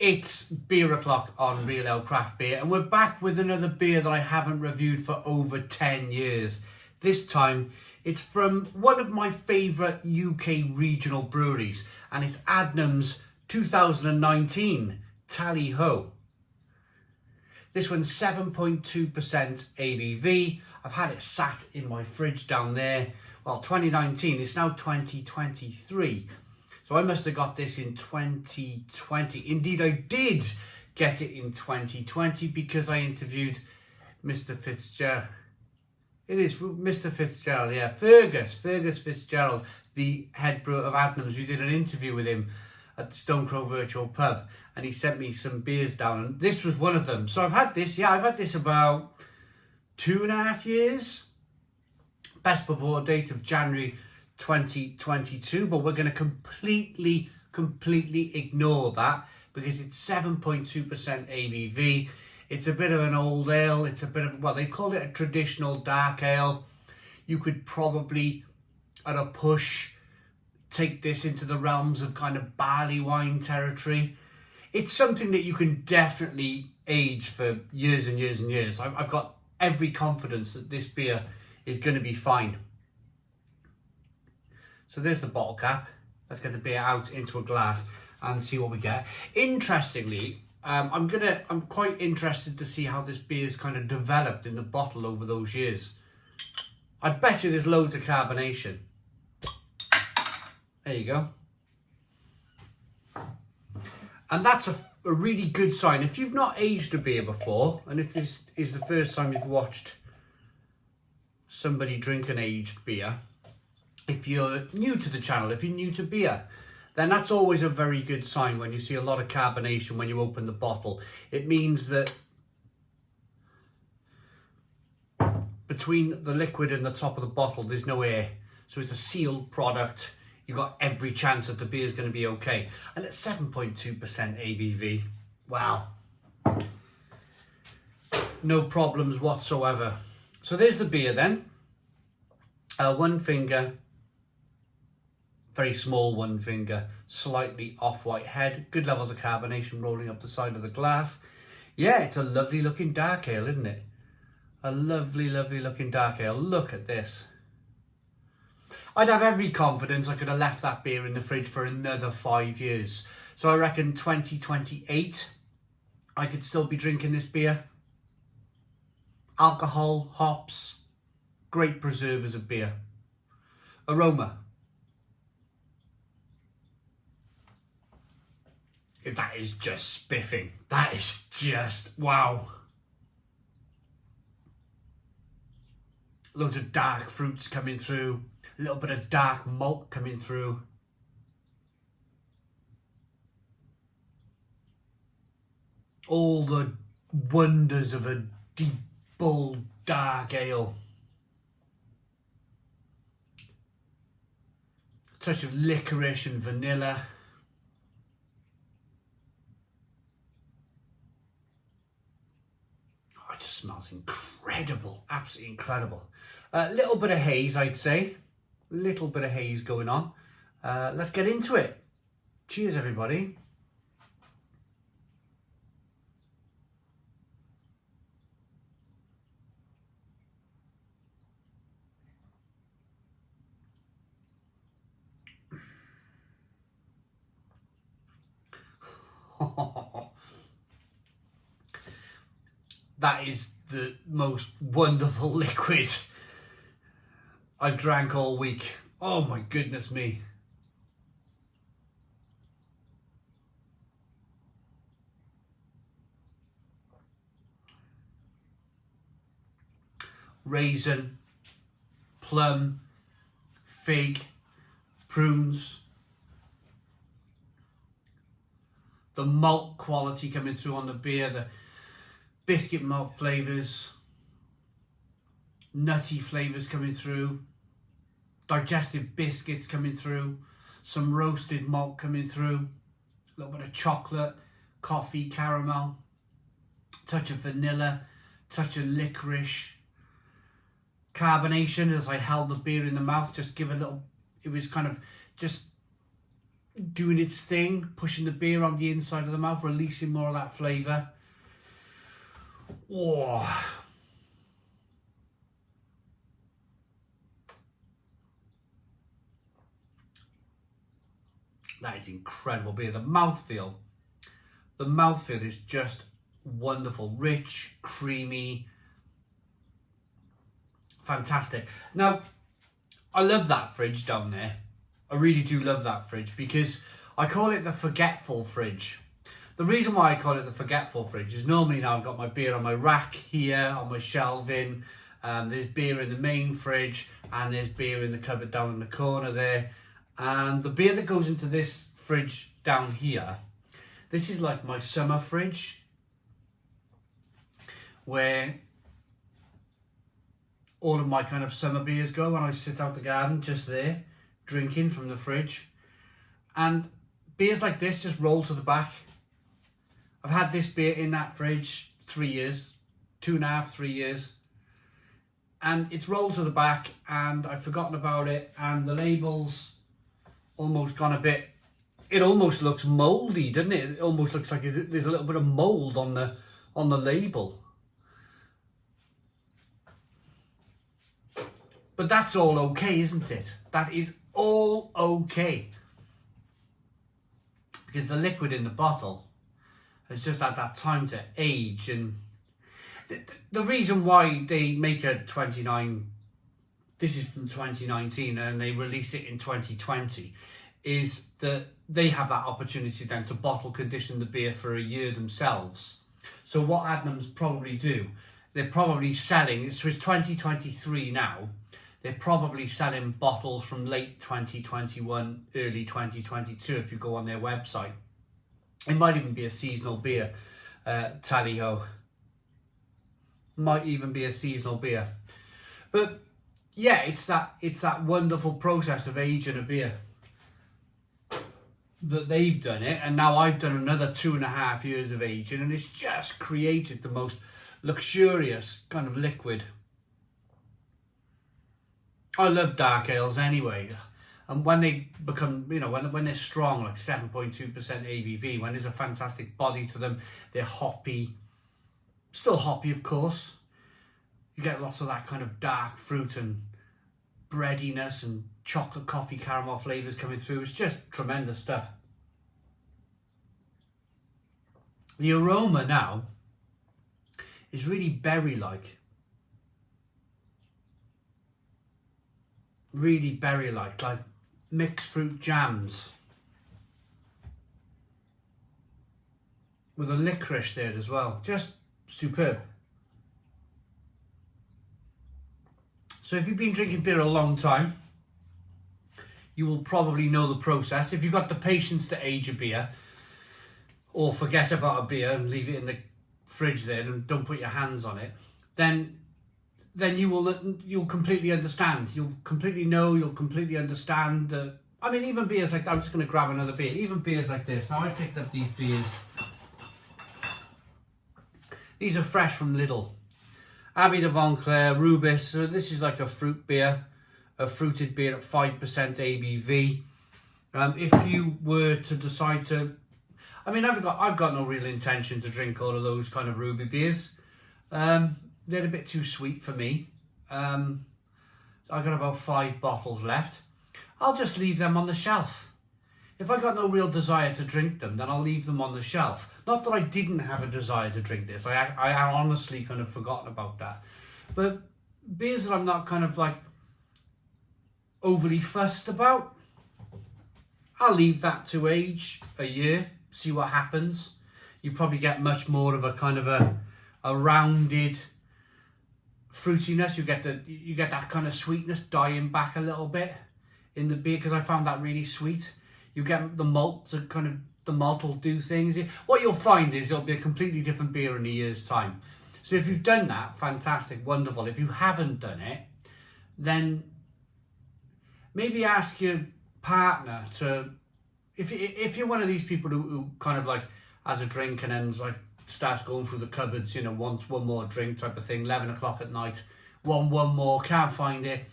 It's beer o'clock on Real Ale Craft Beer, and we're back with another beer that I haven't reviewed for over 10 years. This time, it's from one of my favourite UK regional breweries, and it's Adnams 2019 Tally Ho. This one's 7.2% ABV. I've had it sat in my fridge down there. Well, 2019, it's now 2023. So I must have got this in 2020. Indeed, I did get it in 2020 because I interviewed Mr. Fitzgerald. It is Mr. Fitzgerald, yeah. Fergus Fitzgerald, the head brewer of Adnams. We did an interview with him at the Stone Crow Virtual Pub, and he sent me some beers down, and this was one of them. So I've had this about 2.5 years. Best before date of January 2022, but we're going to completely ignore that because it's 7.2% ABV. It's a bit of an old ale. It's a bit of, well, they call it a traditional dark ale. You could probably, at a push, take this into the realms of kind of Barleywine territory. It's something that you can definitely age for years and years and years. I've got every confidence that this beer is going to be fine. So there's the bottle cap. Let's get the beer out into a glass and see what we get. Interestingly, I'm quite interested to see how this beer's kind of developed in the bottle over those years. I bet you there's loads of carbonation. There you go. And that's a really good sign. If you've not aged a beer before, and if this is the first time you've watched somebody drink an aged beer, if you're new to the channel, if you're new to beer, then that's always a very good sign when you see a lot of carbonation when you open the bottle. It means that between the liquid and the top of the bottle, there's no air. So it's a sealed product. You've got every chance that the beer is going to be okay. And at 7.2% ABV, wow. No problems whatsoever. So there's the beer then. One finger. Very small one finger, slightly off-white head, good levels of carbonation rolling up the side of the glass. Yeah, it's a lovely looking dark ale, isn't it? A lovely looking dark ale. Look at this. I'd have every confidence I could have left that beer in the fridge for another 5 years. So I reckon 2028, I could still be drinking this beer. Alcohol, hops, great preservers of beer. Aroma. That is just spiffing. That is just, wow. Loads of dark fruits coming through. A little bit of dark malt coming through. All the wonders of a deep, bold, dark ale. A touch of licorice and vanilla. It just smells incredible, absolutely incredible. A little bit of haze, I'd say. A little bit of haze going on. Let's get into it. Cheers, everybody. That is the most wonderful liquid I've drank all week. Oh my goodness me. Raisin, plum, fig, prunes. The malt quality coming through on the beer, the biscuit malt flavours, nutty flavours coming through, digestive biscuits coming through, some roasted malt coming through, a little bit of chocolate, coffee, caramel, touch of vanilla, touch of licorice, carbonation as I held the beer in the mouth, just give a little, it was kind of just doing its thing, pushing the beer on the inside of the mouth, releasing more of that flavour. Oh. That is incredible beer. The mouthfeel is just wonderful, rich, creamy, fantastic. Now, I love that fridge down there. I really do love that fridge because I call it the forgetful fridge. The reason why I call it the forgetful fridge is normally now I've got my beer on my rack here, on my shelving. There's beer in the main fridge and there's beer in the cupboard down in the corner there. And the beer that goes into this fridge down here, this is like my summer fridge, where all of my kind of summer beers go when I sit out the garden just there, drinking from the fridge. And beers like this just roll to the back. I've had this beer in that fridge 3 years, 2.5, 3 years. And it's rolled to the back and I've forgotten about it, and the label's almost gone a bit, it almost looks mouldy, doesn't it? It almost looks like there's a little bit of mould on the label. But that's all okay, isn't it? That is all okay. Because the liquid in the bottle has just had that time to age. And the reason why they make a 29, this is from 2019, and they release it in 2020, is that they have that opportunity then to bottle condition the beer for a year themselves. So what Adnams probably do, they're probably selling, it's 2023 now, they're probably selling bottles from late 2021, early 2022 if you go on their website. It might even be a seasonal beer, tally-ho. Might even be a seasonal beer. But yeah, it's that wonderful process of aging a beer that they've done it, and now I've done another 2.5 years of aging, and it's just created the most luxurious kind of liquid. I love dark ales anyway, and when they become, you know, when they're strong, like 7.2% ABV, when there's a fantastic body to them, they're hoppy, still hoppy of course. You get lots of that kind of dark fruit and breadiness and chocolate, coffee, caramel flavours coming through. It's just tremendous stuff. The aroma now is really berry-like. Really berry-like mixed fruit jams. With a licorice there as well. Just superb. So if you've been drinking beer a long time, you will probably know the process. If you've got the patience to age a beer, or forget about a beer and leave it in the fridge there and don't put your hands on it, then you'll completely understand. You'll completely know, you'll completely understand. I mean, even beers like, I'm just going to grab another beer, even beers like this. Now I've picked up these beers. These are fresh from Lidl. Abbey de Vonclair, Rubis. So this is like a fruit beer, a fruited beer at 5% ABV. If you were to decide to, I mean, I've got no real intention to drink all of those kind of Ruby beers. They're a bit too sweet for me. So I've got about 5 bottles left. I'll just leave them on the shelf. If I got no real desire to drink them, then I'll leave them on the shelf. Not that I didn't have a desire to drink this. I honestly kind of forgotten about that. But beers that I'm not kind of like overly fussed about, I'll leave that to age a year, see what happens. You probably get much more of a kind of a rounded fruitiness. You get that kind of sweetness dying back a little bit in the beer, because I found that really sweet. You get the malt to kind of, the malt will do things. What you'll find is it'll be a completely different beer in a year's time. So if you've done that, fantastic, wonderful. If you haven't done it, then maybe ask your partner to, if you're one of these people who kind of like has a drink and then like starts going through the cupboards, you know, wants one more drink type of thing, 11 o'clock at night, one more, can't find it,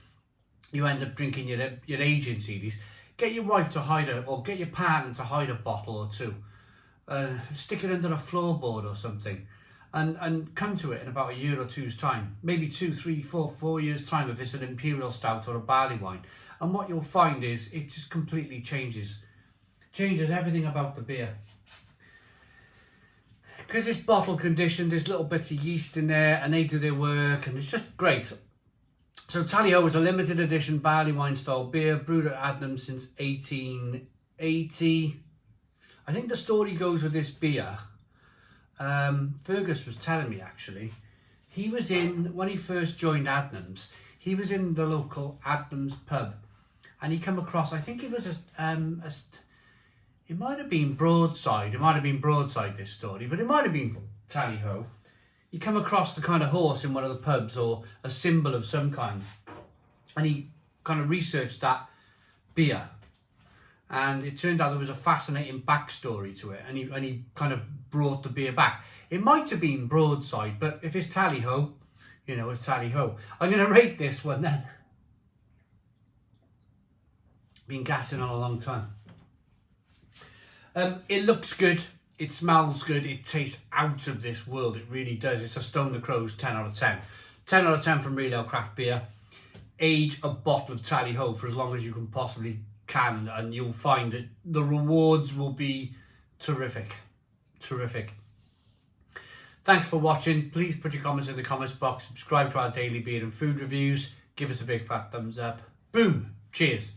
you end up drinking your aging CDs. Get your wife to hide it, or get your partner to hide a bottle or two. Stick it under a floorboard or something, and come to it in about a year or two's time, maybe 2, 3, 4, 4 years time if it's an imperial stout or a barley wine. And what you'll find is it just completely changes everything about the beer. Because it's bottle conditioned, there's little bits of yeast in there and they do their work, and it's just great. So Tally Ho is a limited edition barley wine style beer brewed at Adnams since 1880. I think the story goes with this beer. Fergus was telling me actually, when he first joined Adnams, he was in the local Adnams pub, and he come across, I think it was it might have been Broadside, this story, but it might have been Tally Ho. You come across the kind of horse in one of the pubs, or a symbol of some kind, and he kind of researched that beer, and it turned out there was a fascinating backstory to it, and he kind of brought the beer back. It might have been Broadside, but if it's Tally Ho, you know, it's Tally Ho. I'm going to rate this one then. Been gassing on a long time. It looks good, it smells good, it tastes out of this world, it really does. It's a Stone the Crows 10 out of 10. 10 out of 10 from Real Ale Craft Beer. Age a bottle of Tally Ho for as long as you can possibly can, and you'll find that the rewards will be terrific. Terrific. Thanks for watching. Please put your comments in the comments box, subscribe to our daily beer and food reviews, give us a big fat thumbs up. Boom. Cheers.